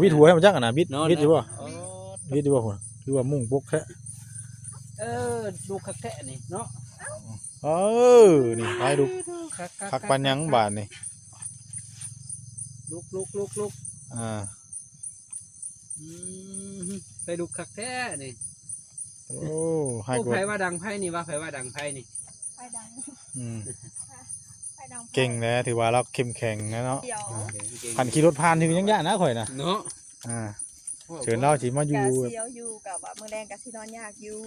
วิดหัวให้มันจักอ่ะนะวิด นอน วิดอยู่บ่ โอ้ วิดอยู่บ่พุ่นคือว่ามุ่งปกแท้ ดูคักแท้นี่เนาะ นี่ไปดูคักปันยังบาดนี่ ลุกอ่า ไปดูคักแท้นี่ โอ้ให้ โอ้ กด ไผว่าดังไผนี่ว่าไผว่าดังไผนี่ ไฟดัง อืม ไฟดัง เก่งแล้วถือว่าเราเข้มแข็งนะเนาะ เดี๋ยว คันขี่รถผ่านที่ยังยากนะข่อยนะ เนาะ อ่าเชิญเราสิมาอยู่ กะเสียวอยู่กับว่ามือแรงกับที่นอนยากอยู่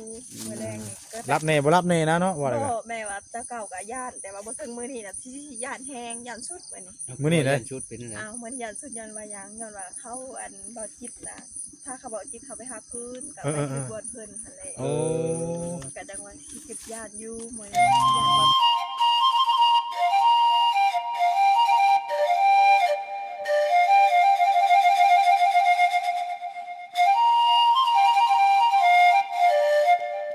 มือแรงนี่ก็ รับแน่บ่รับแน่นะเนาะว่าอะไรกัน โอ้แม่ว่าแตะเก่ากับย่านแต่ว่าบ่ถึงมื้อนี้น่ะที่ย่านแฮงย่านสุดมื้อนี้ มื้อนี้เลย ชุดเป็นอะไร อ้าวเหมือนย่านสุดย่านว่าหยังย้อนว่าเขาอันบ่จิตน่ะถ้าเขาบ่จิตเขาไปหาพื้นกับไปที่บวนเพิ่นหั่นแหละ โอ้ ก็ดังว่าสิคิดย่านอยู่มื้อนี้ย่านบ่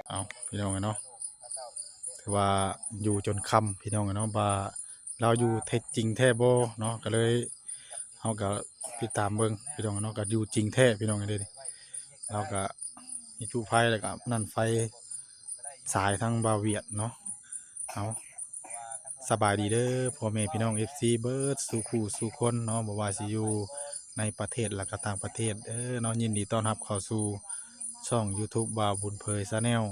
เอาพี่น้องเนาะถือว่าอยู่จนค่ำพี่น้องเนาะว่าเราอยู่แท้จริงแท้บ่เนาะก็เลยเฮาก็ติดตามเบิ่งพี่น้องเนาะก็อยู่จริงแท้พี่น้องเด้นี่เราก็มีจุไฟแล้วก็นั่นไฟสายทางบาเวียดเนาะเอาสบายดีเด้อพ่อแม่พี่น้อง FC เบิร์ดสู่คู่สู่คนเนาะบ่ว่าสิอยู่ในประเทศและก็ต่างประเทศเนาะยินดีต้อนรับเข้าสู่ช่อง YouTube บ่าวบุญเผย Channel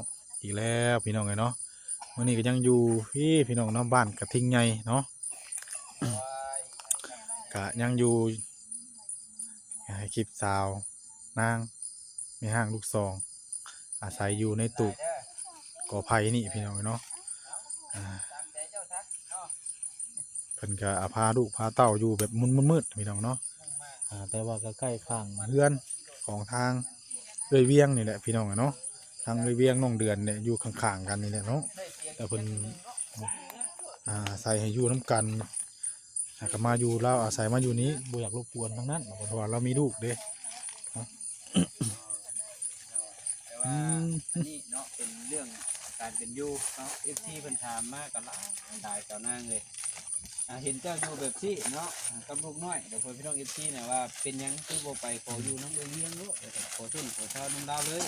อีกแล้วพี่น้องเนาะมื้อนี้ก็ยังอยู่พี่น้องเนาะบ้านกระทิงใหญ่เนาะ ก็ยังอยู่ให้คลิปสาวนางมีห้างลูกซองอาศัยอยู่ในตุกก่อไผ่นี่พี่น้องเนาะเพิ่นก็พาลูกพาเต้าอยู่แบบมืดๆพี่น้องเนาะแต่ว่าก็ใกล้ข้างเรือนของทางเลยเวียงนี่แหละพี่น้องเนาะทางเลยเวียงน้องเดือนเนี่ยอยู่ข้างๆกันนี่แหละเนาะแต่เพิ่นอาศัยให้อยู่น้ำกันก็มาอยู่เราอาศัยมาอยู่นี้บ่อยากรบกวนทั้งนั้นเพราะว่าเรามีลูกเด้ แต่ว่าอันนี้เนาะเป็นเรื่องการเป็นอยู่เนาะ FC เพิ่นถามมาก็หลายต่อนางเลยเห็นเจ้าอยู่แบบที่เนาะกับลูกน้อยเดี๋ยวเพิ่นพี่น้อง FC เนี่ยว่าเป็นหยังคือบ่ไปขออยู่น้ำเลี้ยงลูกขอทุนขอเช่าน้ำดาวเลย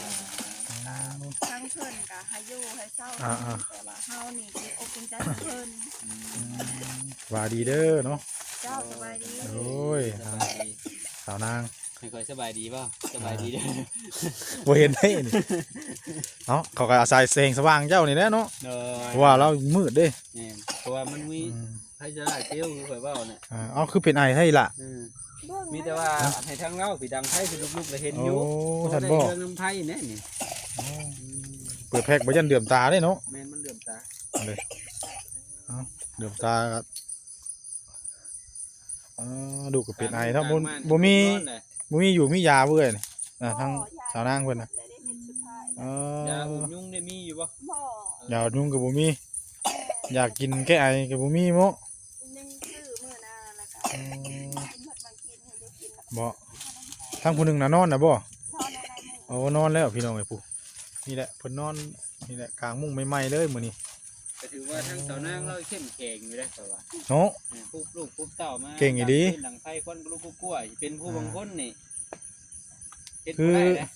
ทั้งเพิ่นก็ให้อยู่ให้เศร้าแต่ว่าเฮานี่สิอกจริงใจเพิ่น ว่าดีเด้อเนาะ เจ้าสบายดี โอ้ย สบายดี สาวนาง ไม่ค่อยสบายดีป่ะสบายดีเด้อ บ่เห็นได้นี่เนาะเขาก็อาศัยแสงสว่างเจ้านี่แหละเนาะ เพราะว่าเรามืดเด้ เนี่ยเพราะว่ามันมีไผจะได้เที่ยวคือข่อยเว้าเนี่ย เอาคือเป็นไอให้ล่ะ มีแต่ว่าให้ทางเราพี่ดังไผคือลูกๆได้เห็น โอ้ อยู่ ท่านบอก เรื่องน้ำไผเนี่ยนี่ เปิดแพ็กบ่ยันเดือมตาได้เนาะ แม่นมันเหลื่อมตา เลยเอาเดือมตาก็ดูก็เป็นไอเนาะบ่มีอยู่มียาเว้ยทางสาวนางเพิ่นน่ะ ยาอุ้มยุงได้มีอยู่บ่ ยานุ่งก็บ่มีอยากกินแก้ไอก็บ่มีโม ยังซื้อมื้อหน้าแล้วก็กินหมดบางกินให้ได้กินแล้ว บ่ทั้งผู้หนึงน่ะนอนน่ะบ่ นอนในมื้อ โอ้นอนแล้วพี่น้องไอ้ปู่นี่แหละเพิ่นนอนนี่แหละกลางมุ้งใหม่ๆเลยมื้อนี้ ก็ถือว่าทางสาวนางเราเข้มแข็งอยู่ได้อข่อยว่า เนาะ ปุ๊บลูกปุ๊บเต้ามา เก่งอีหลี ดังไผคนลูกกล้วยเป็นผู้บางคนนี่เฮ็ด คื บ่ อ ได้นะ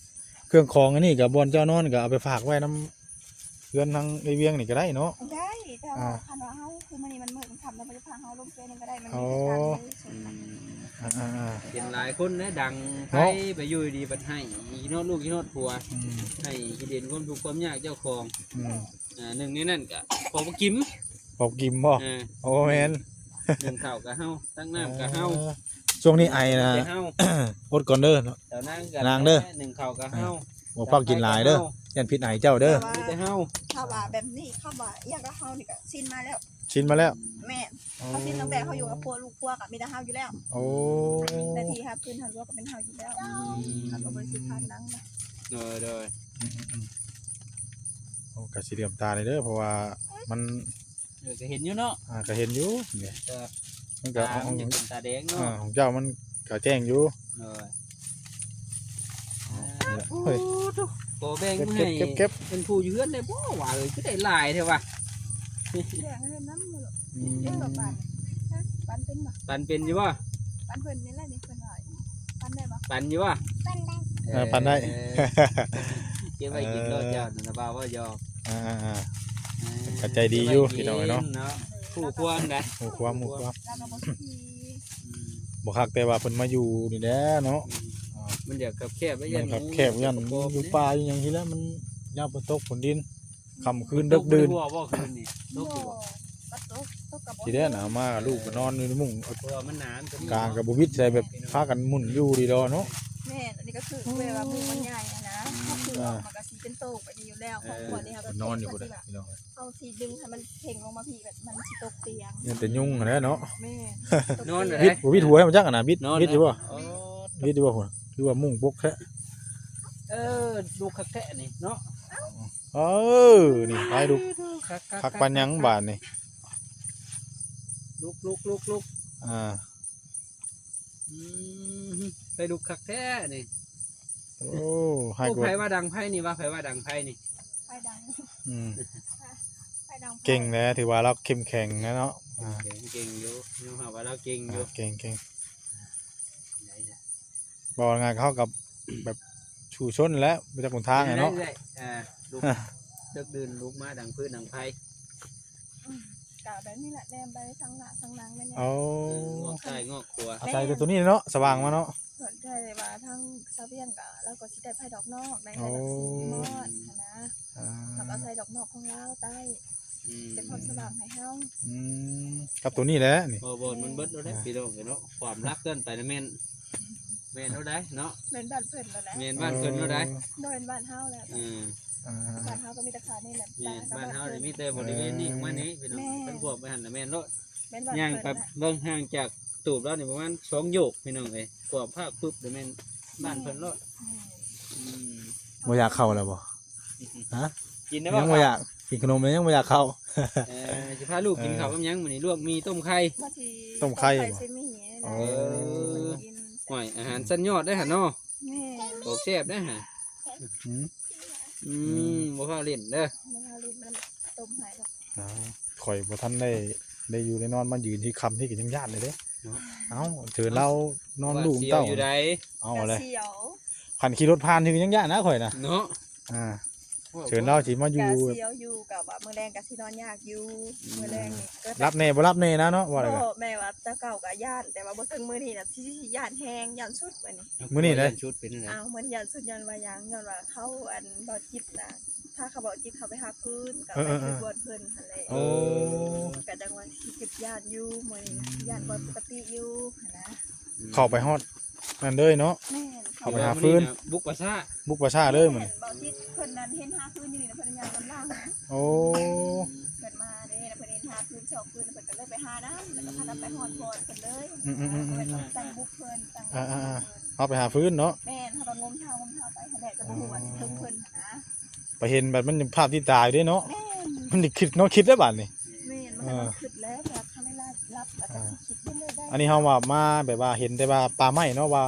เครื่องของอันนี้กับบอนเจ้านอนก็เอาไปฝากไว้น้ำเพื่อนทางไอเวียงนี่ก็ได้เนาะ ได้แต่ว่าคันว่าเฮาคือมื้อนี้มันมืดมันค่ำแล้วบ่ได้พาเฮาลงเกนึงก็ได้มันมีการเลยส่วนกัน เห็นหลายคนนะดังไผไปอยู่ดีบัดให้อีโนดลูกอีโนดผัว ให้ที่เด่นความทุกข์ความยากเจ้าของหนึ่งในนั้นก็พอบ่กิม บอกกิมบ่โอ้แมน หนึ่งข้าวก็เฮาตั้งน้ำก็เฮา ช่วงนี้ไอนะ แต่เฮา อดก่อนเด้อ แต่นั่งก็ นางเด้อ หนึ่งข้าวก็เฮา บ่พักกินหลายเด้อยันพิษไอเจ้าเด้อ มีแต่เฮา ถ้าว่าแบบนี้เข้าว่าอย่างก็เฮานี่ก็ชินมาแล้ว ชินมาแล้ว แม่เขาชินตั้งแต่เขาอยู่กับพัวลูกพัวกับมีแต่เฮาอยู่แล้ว โอ้ นาทีครับพื้นทางรั้วก็เป็นเฮาอยู่แล้วเขาก็บริสุทธิ์ผ่านนังนะ โดย โอ้กะสิเหลี่ยมตาเลยเด้อเพราะว่ามัน ก็เห็นอยู่เนาะ ก็เห็นอยู่เนี่ย ก็ มันก็ ตามันจะเป็นตาแดงเนาะ ของเจ้ามันก็แจ้งอยู่ เฮ้ยโบแบงให้ เก็บ เป็นผู้ยืนเลยบ่ว่าเอ้ยคือได้หลายเท่าว่ะ เรื่องเรื่องน้ำมือเรื่องแบบปันเป็นบ่ ปันเป็นอยู่บ่ ปันเพิ่นนี่แหละนี่เพิ่นว่าปันได้บ่ ปั่นอยู่ว่ะ ปั่นได้ เก็บไว้กินรสเจ้านะบ่าวว่าหยอก อ่าก็ใจดีอยู่พี่น้องเนาะ ผู้ควรได้ หมู่ความ แล้วก็บ่ที บ่คักแต่ว่าเพิ่นมาอยู่นี่แหละเนาะ มันอยากกับแคบไว้ มั ยั น น ครับแคบยันอยู่ป่าอยู่หยังที่แล้วมันยามฝนตกฝนดินค่ำคืนดึกดื่น บ่บ่คืนนี่ตกอยู่บ่ บ่ตกกับบ่ ทีแรกน่ะมาลูกก็นอนอยู่ในมุ้ง เพราะว่ามันหนาน กลางกับบ่วิดใส่แบบพากันหมุนอยู่ดีดอเนาะ แม่นอันนี้ก็คือเวลาหมูมันใหญ่นะถ้าคือออกมากระสีเป็นโตไปดีอยู่แล้วของขวดนี่ครับ นอนอยู่พุ่นน่ะพี่น้อง เอาสีดึงให้มันเพ่งลงมาพี่แบบมันสิตกเตียง ยังแต่ยุ่งหั้นแหละเนาะ แม่ นอนเลย วิดบ่วิดหัวให้มันจักอะนะวิด นอน วิดอยู่บ่ อ๋อ วิดอยู่บ่พุ่นคือว่ามุ่งปกแท้ ดูคักแท้นี่เนาะ เออนี่ไปดูคักปันหยังบาดนี่ ลุก อ่า ไปดูคักแท้นี่ โอ้ให้ โอ้ กด ไผว่าดังไผนี่ว่าไผว่าดังไผนี่ ไฟดัง อืม ไฟดัง เก่งแล้วถือว่าเราเข้มแข็งนะเนาะอ่า เก่งอยู่ยังหาว่าเราเก่งอยู่ เก่งบอกงานเขากับแบบชูชนแล้วไปจากคนทางอะเนาะ ลุกดึกดื่นลุกมาดังพื้นดังไผ กะแบบนี้แหละแนมไปทั้งหน้าทั้งหลังแม่เนี่ย เอา งอกใต้งอกขัว เอาใส่ตัวนี้เนาะสว่างมาเนาะ ส่วนได้เลยว่าทั้งซาเบียนกะแล้วก็สิได้ไผ่ดอกนอกได้ไผ่ดอกสีมอดนะ อ่า กับเอาใส่ดอกนอกของเราใต้เป็นความสว่างให้เฮา อืมกับตัวนี้แหละนี่ บ่มันเบิดแล้วได้พี่น้องเนาะความรักเกินไปนะแม่นแล้วได้เนาะ เป็นบ้านเพิ่นแล้วนะ แม่นบ้านเพิ่นแล้วได้ โดยบ้านเฮาแล้ว อ่า บ้านเฮาก็มีแต่ขานี่แหละ แม่นบ้านเฮานี่มีแต่บริเวณนี้มานี้พี่น้องเป็นพวกไปหันน่ะแม่นโลด เป็นบ้าน ย่าง เพิ่น ไปเบิ่งห่างจากตูบแล้วนี่ประมาณ2โยกพี่น้องเอ้ยกว่าภาคปึ๊บเดี๋ยวแม่นบ้านเพิ่นโลด บ่อยากเข้าแล้วบ่ กินได้ ยั บ่ งบ่อยากกินขนมแล้วยังบ่อยากเข้า สิพาลูกกินข้าวกับหยังมื้อนี้ลวกมีต้มไข่ ต้มไข่บ่ ใส่หมี่ โอ้ ห่วยอาหารสั้นยอดได้หั่นเนาะ แม่ โอแซ่บได้หั่น อืม บ่พาเล่นเด้อ มันเอาลิ้นมันต้มให้ดอก เอาข่อยบ่ทันได้อยู่ได้นอนมายืนที่คำที่กินยังญาติเลยเด้เอ้าเถือเรานอนลูก เสียว เต้า อยู่ใด เอาเลย กะเสียว ขันขี่รถผ่านที่ยังญาตินะข่อยนะ เนาะ อ่าเชิญเราสิมาอยู่ กะเสียวอยู่กับว่ามื้อแรงกะสินอนยากอยู่มื้อแรงนี่ก็ รับแน่บ่รับแน่นะเนาะว่าอะไรกัน โอ้แม่ว่าแตะเก่าก็ย่านแต่ว่าบ่ถึงมื้อนี้น่ะที่ย่านแฮงย่านสุดมื้อนี้ มื้อนี้เลย ชุดเป็นจังได อ้าวเหมือนย่านสุดย่านว่าหยังย้อนว่าเขาอันบ่จิตน่ะถ้าเขาบ่จิตเขาไปหาพื้นก็ไปคือบวชเพิ่นหั่นแหละ โอ้ ก็จังว่าสิคิดย่านอยู่มื้อนี้ย่านบ่ปกติอยู่หั่นนะ เข้าไปฮอดนั่นเลยเนาะ แม่น เข้าไปหาฟื้น บุกประสา บุกประชาเลยมัน บ่จิตเพิ่นนั้นเห็นหาพื้นอยู่นี่นะเพิ่นย่างกำลัง โอ้ เพิ่นมาเด้แล้วเพิ่นเห็นหาพื้นชอบพื้นเพิ่นก็เลยไปหาน้ำแล้วก็พากันไปฮอดบ่อนเพิ่นเลย เพิ่นตั้งบุกเพิ่นตั้ง เข้าไปหาฟื้นเนาะ แม่นเฮาก็งมเท้าไปหั่นแหละก็บ่ฮู้ว่าสิถึงเพิ่นหั่นนะ ไปเห็นแบบมันภาพที่ตายด้วยเนาะ แม่น มันได้คิดเนาะคิดได้บาดนี่ แม่นมันก็คิดแล้วว่าทำให้รับแล้วก็สิคิดไปเลยได้ อันนี้เฮาว่ามาแบบว่าเห็นแต่ว่าป่าไม้เนาะว่า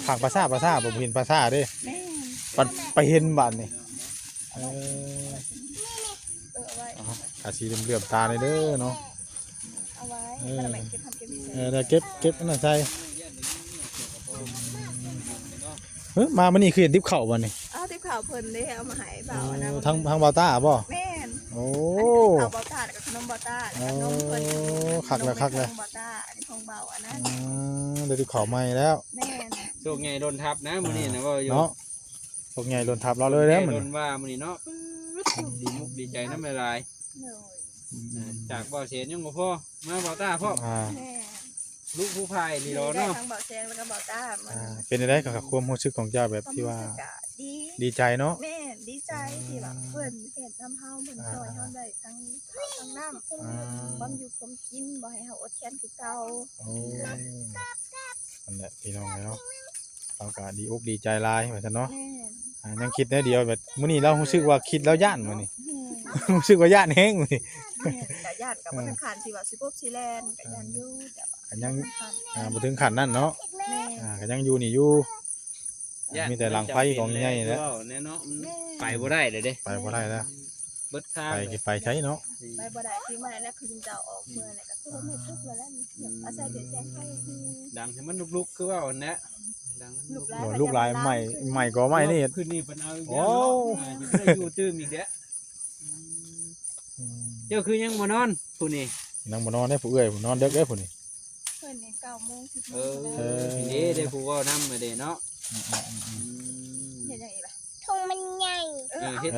ข้างปราสาทบ่เห็นปราสาทเด้ แม่น ปัดไปเห็นบาดนี่เออ เอาไว้ กะสีเหลื่อมๆตาเลยเด้อเนาะ เอาไว้แล้วแม่เก็บทำเก็บพิเศษ เดี๋ยวเก็บอันนั้นใส่เฮ้ยมามื้อนี้คือเห็นทิปเข้าบ่นี่ เอาที่ข่าวเพิ่นเด้เอามาให้เบานะ ทางบาต้าบ่ แม่น โอ้ ข่าวบอต้าแล้วก็ขนมบอต้าแล้วก็นมเพิ่น คักแล้ว ของบอต้าอันนี้ของเบาอันนั้น เดี๋ยวทิปเข้าใหม่แล้ว แม่น โชคใหญ่โดนทับนะมื้อนี้นะว่าอยู่ เนาะพวกใหญ่โดนทับเราเลยแล้ว โด มัน นว่ามื้อนี้เนาะดีมุกดีใจน้ำละลาย เหนื่อย จากบ่อเสียนยังบ่พอมาบ่อตาพ่อ แม่ ลูกผู้พายลีโร ได้ เนาะ ทั้งบอแซงแล้วก็บอต้ามัน เป็นได้กับความรู้สึกของเจ้าแบบที่ว่า ดี ดีใจเนาะ แม่ดีใจที่แบบเพิ่นเห็นทำเฮาเพิ่นช่วยเฮาได้ทั้งข้าวทั้งน้ำความอยู่ความกินบ่ให้เฮาอดแค้นคือเก่า โอ้นั่นแหละพี่น้องเนาะเราก็ดีอกดีใจหลายเหมือนกันเนาะ แม่ ยังคิดได้เดียวแบบมื้อนี้เรารู้สึกว่าคิดแล้วย่านมื้อนี้ แม่ รู้สึกว่าย่านแฮงมื้อนี้ กะย่านกับมันขันสิว่าสิบสิแลนกะย่านอยู่แต่ว่า ก็ยัง ขัน บ่ถึงขั้นนั้นเนาะ แม่ ก็ยังอยู่นี่อยู่มีแต่หลังไฟของใหญ่แล้ว แน่เนาะไปบ่ได้เลยเด้ ไปบ่ได้แล้ว เบิดข้า ไปใช้เนาะ ไปบ่ได้ที่มาแล้วคือจะออกเมื่อเนี่ยก็คือบ่มีทุกข์แล้วนี่อาศัยเดือดแสงไฟคือ ดังให้มันลุกๆคือว่าอันนี้ ดัง ลูกหลาน โหลูกหลายใหม่ใหม่ก็ใหม่นี่ คืนนี้เพิ่นเอาอีก โอ้ แล้วเนาะจะได้อยู่ตื้มอีกแล้วเจ้าคือยังบ่นอนผู้นี้ นั่งบ่นอนได้ผู้เอ้ยนอนเด็กเด้อผู้นี่ เพิ่นนี่9 โมง10 เอ โมง อนี่ได้ผู้เว้านำมาเด้เนาะ เฮ็ดจังอีกล่ะ ทงมันใหญ่ เฮ็ด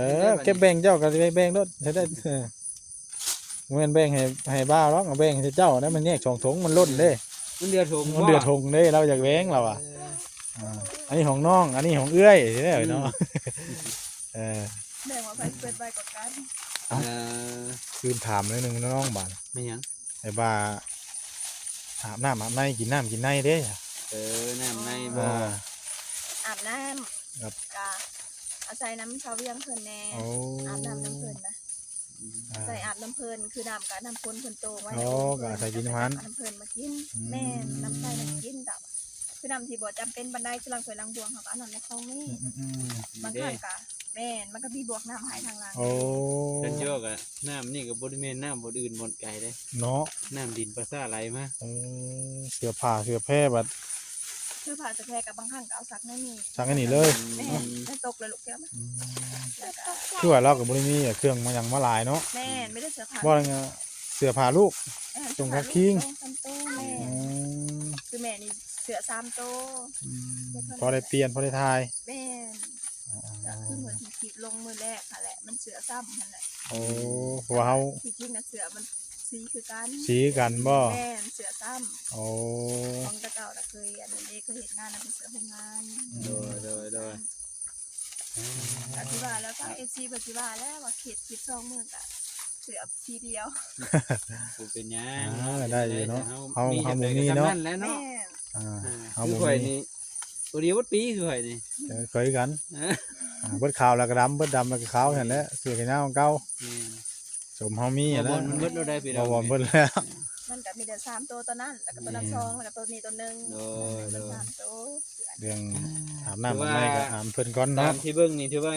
เก็บแบ่งเจ้าก็แบ่งรถให้ได้บ่แม่นแบ่งให้บ้าวหรอกเอาแบ่งให้เจ้านะมันแยกช่องถงมันล้นเด้ มันเดือดถง มันเดือดถงเด้เราอยากแบ่งเราอ่ะอันนี้ของน้องอันนี้ของเอื้อยเด้อเนาะเออ แบ่งว่าไผเปิดใบกว่ากัน เออ ลืมถามเลยนึงน้องบาด ไม่หยัง ไอ้บ้าอาบน้ำอาบในกินน้ำกินในเด้ น้ำในบ่ อาบน้ำ ครับ กะอาศัยน้ำชาวเวียงเพิ่นแน่ โอ้ อาบน้ำน้ำเพิ่นนะใส่อาบน้ำเพิ่นคือน้ำกะน้ำพ้นเพิ่นโตไว้ โอ้ก็อาศัยกินน้ำมัน น้ำเพิ่นมากินแม่นน้ำใส่น้ำกินกับคือน้ำที่บ่จำเป็นบันไดคือลังสวยลังบวงเขาก็เอาน้ำในคลองนี่บางครั้งกะแม่นมันก็มีบวกน้ำหายทางล่าง โอ้ กันโยกอะน้ำนี่ก็บ่ได้แม่นน้ำบ่อื่นบ่ไกลเด้ เนาะ น้ำดินประสาไหลมา เสื้อผ้าเสื้อแพร่บัด เสื้อผ้าจะแพ้กับบางครั้งก็เอาซักในนี่ สั่งอันนี้เลย แม่ไม่ตกเลยลูกแก้วมั้ยแล้วก็ คือว่าเราก็บ่ได้มีเครื่องมาหยังมาหลายเนาะ แม่นไม่ได้เสื้อผ้า บ่ว่าไงเสื้อผ้าลูก ตรงกับคิง ตรงตู้แม่ อืม คือแม่นี่เสื้อ3โตว พอได้เปลี่ยนพอได้ทาย แม่นก็คือเหมือนที่คิดลงมือแรกค่ะแหละมันเสือซ้ำนั่นแหละ โอ้เพราะว่าเฮา ที่จริงนะเสือมันสีคือกัน สีกันบ่ แม่นเสือซ้ โอ้ ำของตะเก่าน่ะเคยอันนี้เคยเห็นงานนะเป็นเสือโรงงาน โดย อธิบายแล้วก็FCปฏิบัติแล้วว่าเขตคิด2มื้อกะเสือสีเดียว บ่เป็นหยัง ได้อยู่เนาะเฮา มี บ่ แบบ มี นี้ เนาะ แล้ว แม่ เนาะ น เฮา คือ บ่ ข่อย มี นี่ตัวเดียววัดปีคือข่อยนี่ เคยกันเบิดขาวแล้วก็ดำเบิดดำแล้วก็ขาวนั่นแหละเสื้อแขนยาวของเก่าสมเฮามี บ่ อ่ะ บ่ นะ มันเบิดเราได้ไป บ่บ่เบิดแล้ว มันก็มีแต่3ตัวตอนนั้นแล้วก็ตัวนั้น2แล้วก็ตัวนี้ตัวนึง3ตัว เรื่องอาบน้ำอาบในก็อาบเพิ่นก่อน ตา เนาะ มที่เบิ่งนี่ถือว่า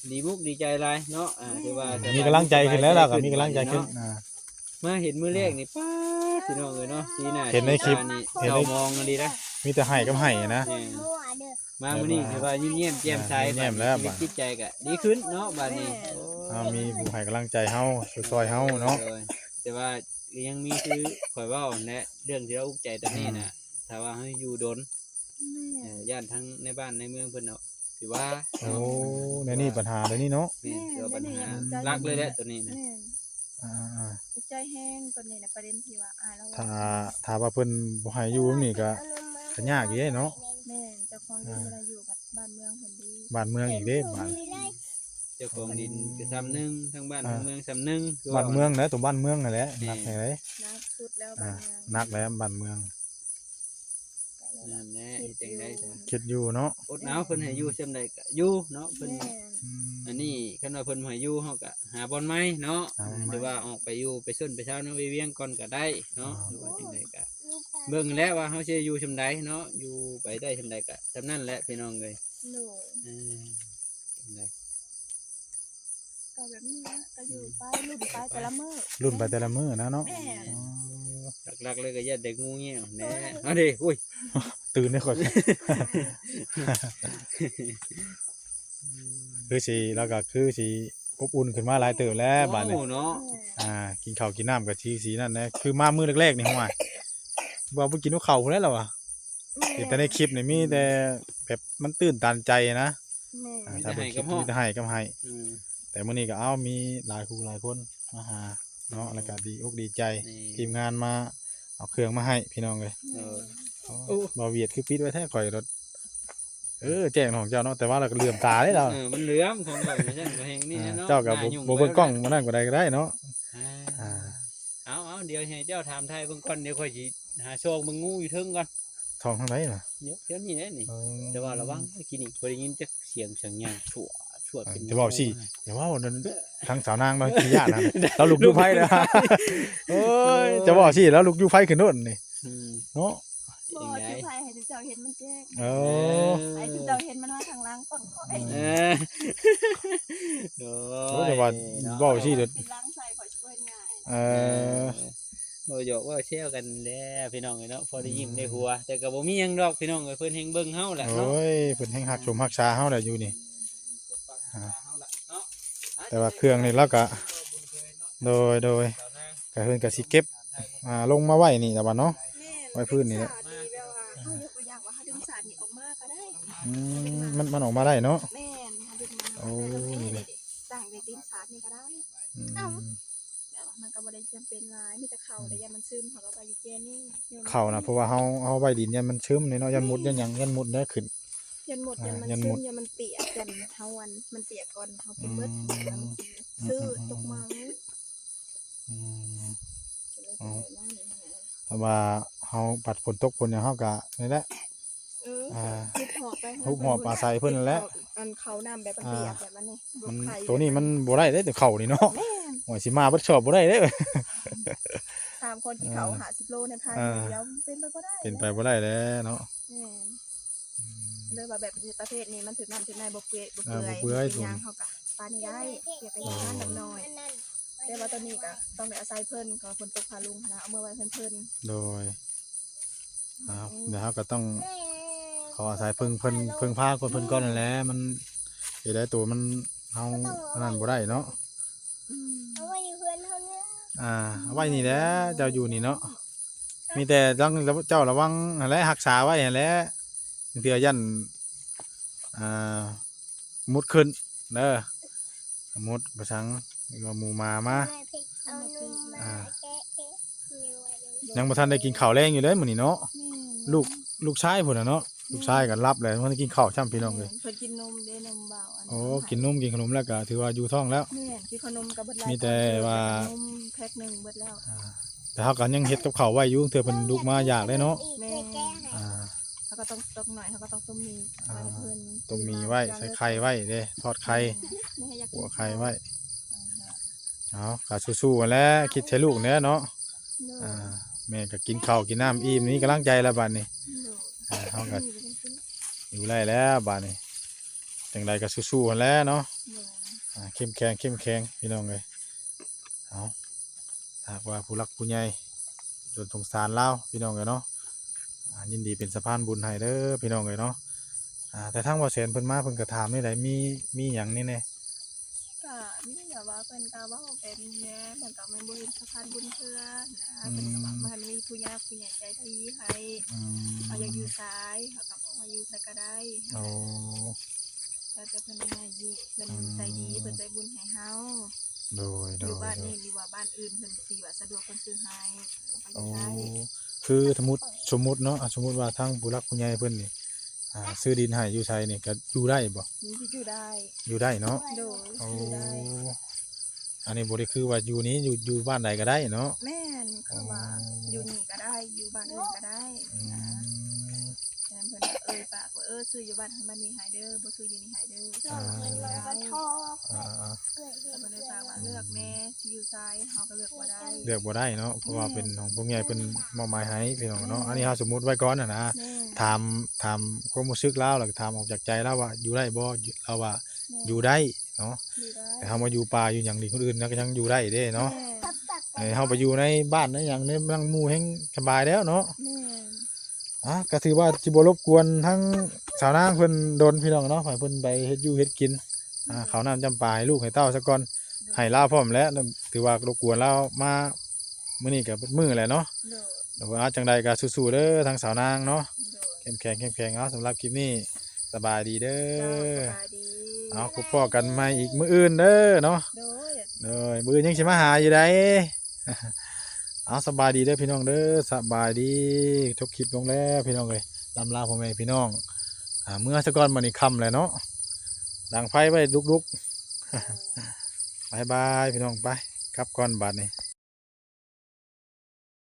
ดีมุกดีใจหลายเนาะถือว่า มีกำลังใจขึ้นแล้วล่ะก็มีกำลังใจขึ้น มาเห็นมื้อแรกนี่ป้าพี่น้องเอ้ยเนาะสีหน้า เห็นในคลิป นี่ เห็นใน เรามองกันดีนะ มีแต่ให้กับให้นะ มั่วเด้อ มามื้อนี้ถือว่ายิ้มแย้มแจ่มใส แย้มแล้วบัด จิตใจก็ดีขึ้นเนาะบัดนี้ มีผู้ให้กำลังใจเฮาซอยๆเฮาเนาะ แต่ว่ายังมีคือข่อยเว้าแนะเรื่องที่เราอุกใจตอนนี้น่ะถ้าว่าเฮาอยู่ดน แม่ ย่านทั้งในบ้านในเมืองเพิ่นเนาะสิว่า โอ้ในนี่ปัญหาเดี๋ยวนี้เนาะ นี่คือปัญหาหลักเลยแหละตัวนี้นะ แม่ อ่า อุกใจแห้งตัวนี้นะประเด็นที่ว่าแล้ว ถ้าว่าเพิ่นบ่ให้อยู่นี่ก็ก็ยากอยู่เด้เนาะ แม่เจ้าของดินเวลาอยู่กับบ้านเมืองคนดี บ้านเมืองอีกเด้บ้าน เจ้าของดินก็ซ้ำหนึงทั้งบ้านทั้งเมืองซ้ำหนึงคือ บ้า ว่าน เมืองนะตัวบ้านเมืองนั่นแหละหนักแห่งไหน นักสุดแล้วบ้านเมือง หนักแล้วบ้านเมือง นั่นแหละเฮ็ดจังได๋ซะ คิดอยู่เนาะ อดหนาวเพิ่นให้อยู่ซำใดก็อยู่เนาะเพิ่น แม่ อันนี้คันว่าเพิ่นบ่ให้อยู่เฮาก็หาบ่อนใหม่เนาะหรือว่าออกไปอยู่ไปซ่นไปเช้าเนาะไปเวียงก่อนก็ได้เนาะหรือว่าจังไดก็เบิ่งแล้วว่าเฮาสิอยู่ซำใดเนาะอยู่ไปได้ซำใดก็ซำนั้นแหละพี่น้องเอ้ย หนู จังได ก็แบบนี้นะก็อยู่ไปรุ่นไปแต่ละมื้อ รุ่นไปแต่ละมื้อนะเนาะ แม่ หลักๆเลยก็อย่าเด็กงูเงี้ยแหน่เอาดิอุ้ย ตื่นได้ค่อยคือสิแล้วก็คือสิอบอุ่นขึ้นมาหลายเติบแล้วบัดนี้ โอ้เนาะ กินข้าวกินน้ำกับสีนั่นนะคือมามื้อแรกๆนี่ห่วยว่าบ่กินข้าวพุ่นแล้วล่ะวะเห็นแต่ในคลิปนี่มีแต่แบบมันตื่นตันใจนะถ้าเป็นคลิปมีแต่ให้กับให้ อืม แต่มื้อนี้ก็มีหลายคู่หลายคนมาหาเนาะแล้วก็ดีอกดีใจ ทีมงานมาเอาเครื่องมาให้พี่น้องเลย บ่เวียดคือปิดไว้แท้ข่อยรถแจ้งของเจ้าเนาะแต่ว่าเราก็เหลื่อมตาได้เรา มันเหลือมของเราไม่ใช่ของเฮงนี่เนาะ เจ้ากับบ่เบิ่งกล้องมานั่นก็ได้เนาะ เอาเดี๋ยวให้เจ้าถามไทยเบิ่งก่อนเดี๋ยวค่อยสิหาโชคมึงงูอยู่เทิงก่อน ทองทางไหนล่ะ เดี๋ยวนี้แน่นี่แต่ว่าระวังกินนี่บ่ได้ยินจักเสียงหยังชั่วเป็น จะบอกสิอย่าว่าทั้งสาวนางเนาะขี้ยานะเราลุกอยู่ไผนะโอ้ยจะบอกสิแล้วลุกอยู่ไผขึ้นโน่นนี่เนาะ บ่ที่ไผให้เจ้าเห็นมันแจ้ง โอ้ ให้เจ้าเห็นมันมาทางหลังก่อนค่อย โด โหแต่ว่าบอกสิเด้อ หลังใส่ข่อยสิบ่เห็นง่าย เออ โอ้ยกว่าเชี่ยวกันแล้ว พี่น้องเอ้ยเนาะพอได้ยิ้มได้หัวแต่ก็บ่มีหยังดอกพี่น้องเอ้ยเพิ่นเฮงเบิ่งเฮาแหละ โอ้ เนาะ ยเพิ่นแห่งฮักชมฮักษาเฮาแหละอยู่นี่ เฮาล่ะเนาะ แต่ว่าเครื่องนี่เราก็โดยก็เพิ่นก็สิเก็บลงมาไว้นี่แต่ว่าเนาะ แม่น ไว้พื้นนี่แหละ ศาสตร์นี่แบบว่าเฮายกตัวอย่างว่าเฮาดึงศาสตร์นี่ออกมาก็ได้ มันออกมาได้เนาะ แม่นเฮาดึงมา โอ้นี่เลย สร้างได้ตีนศาสตร์นี่ก็ได้ อืม แต่ว่ามันก็บ่ได้จำเป็นหลายมีแต่เข้าแต่ยามมันซึมเขาก็ไปอยู่แค่นี้โยน เข้านะเพราะว่าเฮาไว้ดินยันมันชื้มนี่เนาะยันมุดยันหยังยันมุดได้ขึ้น ยันหมดยันมัน ยันหม ซึ ด มยันมันเปียกยันเฮาวันมันเปียกก่อนเฮาเป็นเบิดยันมันซื้อตกมัง อืม เลยเป็นแบบนั้น แต่ว่าเฮาปัดฝนตกฝนเนี่ยเฮาก็นี่แหละ ฮุบหอบไป ฮุบหอบอาศัยเพิ่นนั่นแหละ อันเขาน้ำแบบมันเปียกแบบมันนี่บ มัน กไข่ ตัวนี้มันบ่ได้เด้แต่เข้านี่เนาะ แม่น โอ้ยสิมาเบิดชอบบ่ได้เด้ 3 คนที่เขา50 โลในภาย อ่า เดียวเป็นไปบ่ได้ เป็นไปบ่ได้แล้วเนาะ แม่นเลยว่าแบบประเภทนี้มันถึงน้ำถึงในบ่เปื่อยบ่ บ่ เปื่อย เปื่อย เป็นยางเขากะปานนี้ได้เปียกก็ยางน้ำน้อยแต่ว่าตอนนี้ก็ต้องได้อาศัยเพิ่นก็ฝนตกพาลุงนะเอามื่อไว้เพิ่น โดยเดี๋ยวเฮาก็ต้องขออาศัยพึ่งพาคนเพิ่นก่อนนั่นแหละมันสิได้ตัวมันเฮาอันนั้นบ่ได้เนาะ เอาไว้อยู่เพื่อนเท่านี้ เอาไว้นี่แหละเจ้าอยู่นี่เนาะมีแต่ต้องเจ้าระวังนั่นแหละรักษาไว้นั่นแหละเพื่อยันมุดขึ้นเด้อมุดประชังนี่ว่าหมู่มายังบ่ทันได้กินข้าวแรงอยู่เด้อมื้อนี้เนาะลูกชายพุ่นน่ะเนาะลูกชายก็รับแล้วมันได้กินข้าวช่ำพี่น้องเลย เพิ่นกินนมเด้นมเบาอัน โอ้กินนมกินขนมแล้วก็ถือว่าอยู่ท้องแล้ว แม่กินขนมกับเบิดแล้ว มีแต่ว่า นมแพ็คหนึงเบิดแล้ว แต่เฮาก็ยังเฮ็ดกับข้าวไว้อยู่เทื่อเพิ่นลุกมาอยากได้เนาะ แม่ อ่า เขาก็ต้องตกหน่อยเขาก็ต้องต้มมีไว้เพิ่น ต้มมีไว้ใส่ไข่ไว้เด้ทอดไข่ ไม่ให้อยากกิ หั น วไข่ไว้เอาก็สู้ๆกันแหล้วคิดใช้ลูกเนี่ยเนาะแม่ก็กินข้าวกินน้ำอิ่มนี่กำลังใจแล้วบัดนี้เฮาก็อยู่ไร่แล้วบัดนี้จังใดก็สู้ๆกันแหล้วเนาะเข้มแข็งพี่น้องเอ้ยเอาหากว่าผู้รักผู้ใหญ่โดนสงสารเล่าพี่น้องเอ้ยเนาะยินดีเป็นสะพานบุญให้เด้อพี่น้องเอ้ยเนาะแต่ทางว่าแสนเพิ่นมาเพิ่นก็ถามนี่ได้มีหยังนี่แน่ ก็มีแบบว่าเพิ่นก็เว้าเป็นแหน่เพิ่นก็มันบ่เห็นสะพานบุญเทื่อนะเพิ่นก็ว่ามันมีผู้ใหญ่ใจดีให้เอาอยากอยู่ซ้ายเขาก็บอกว่าอยู่ไสก็ได้ โอ้ แล้วแต่เพิ่นให้อยู่เพิ่นใจดีเพิ่นใจบุญให้เฮา โดย อยู่บ้านนี้หรือว่าบ้านอื่นเพิ่นสิว่าสะดวกเพิ่นซื้อให้เอาไป โอ้ ได้ คือสมมุติเนาะสมมุติว่าทางผู้รักผู้ใหญ่เพิ่นนี่ซื้อดินให้อยู่ไสนี่ก็อยู่ได้บ่ มีที่อยู่ได้ อยู่ได้เนาะ โดย โอ้ อยู่ได้ อันนี้บ่ได้คือว่าอยู่นี้อยู่บ้านใดก็ได้เนาะ แม่นคือว่าอยู่นี่ก็ได้อยู่บ้านอื่นก็ได้ อื นะ ม แต่เพิ่นก็ปากว่าซื้ออยู่บ้านนี้หายเด้อบ่ซื้ออยู่นี่หายเด้อได้ อ่า แล้วเพิ่นเลยฝากว่าเลือกแม่สิอยู่ซ้ายเฮาก็เลือกบ่ได้ เลือกบ่ได้เนาะเพราะว่าเป็นของผู้ใหญ่เพิ่นมอบหมายให้พี่น้องเนาะอันนี้เฮาสมมุติไว้ก่อนน่ะนะ แม่ ถามความรู้สึกแล้วแล้วก็ถามออกจากใจแล้วว่าอยู่ได้บ่เราว่าอยู่ได้เนาะ อยู่ได้ แต่เฮามาอยู่ป่าอยู่หยังดีคนอื่นก็ยังอยู่ได้เด้เนาะ แม่ เฮาไปอยู่ในบ้านในหยังในเมืองหมู่แห่งสบายแล้วเนาะ แม่ ก็ถือว่าสิบ่รบกวนทั้งสาวนางเพิ่นโดนพี่น้องเนาะให้เพิ่นไปเฮ็ดอยู่เฮ็ดกินข้าวน้ำจำปาให้ลูกให้เต้าซะก่อนให้ลาพร้อมแล้วถือว่ารบกวนเรามามื้อนี้ก็เบิดมื้อแหละเนาะ โดด เดี๋ยวว่าจังใดก็สู้ๆเด้อทางสาวนางเนาะ โดด เข้มแข็งเนาะสำหรับคลิปนี้สบายดีเด้ เจ้า อ สบายดี เอาพบพ่อกันใหม่อีกมื้ออื่นเด้อเนาะ โดย มื้ออื่นยังสิมาหาอยู่ได้ เอาสบายดีเด้อพี่น้องเด้อสบายดีจบคลิปลงแล้วพี่น้องเอ้ยลำลาพ่อแม่พี่น้องเมื่อสะก่อนมื้อนี้ค่ำแล้วเนาะดังไฟไว้ลุกๆ บายบายพี่น้องไปกลับก่อนบัดนี้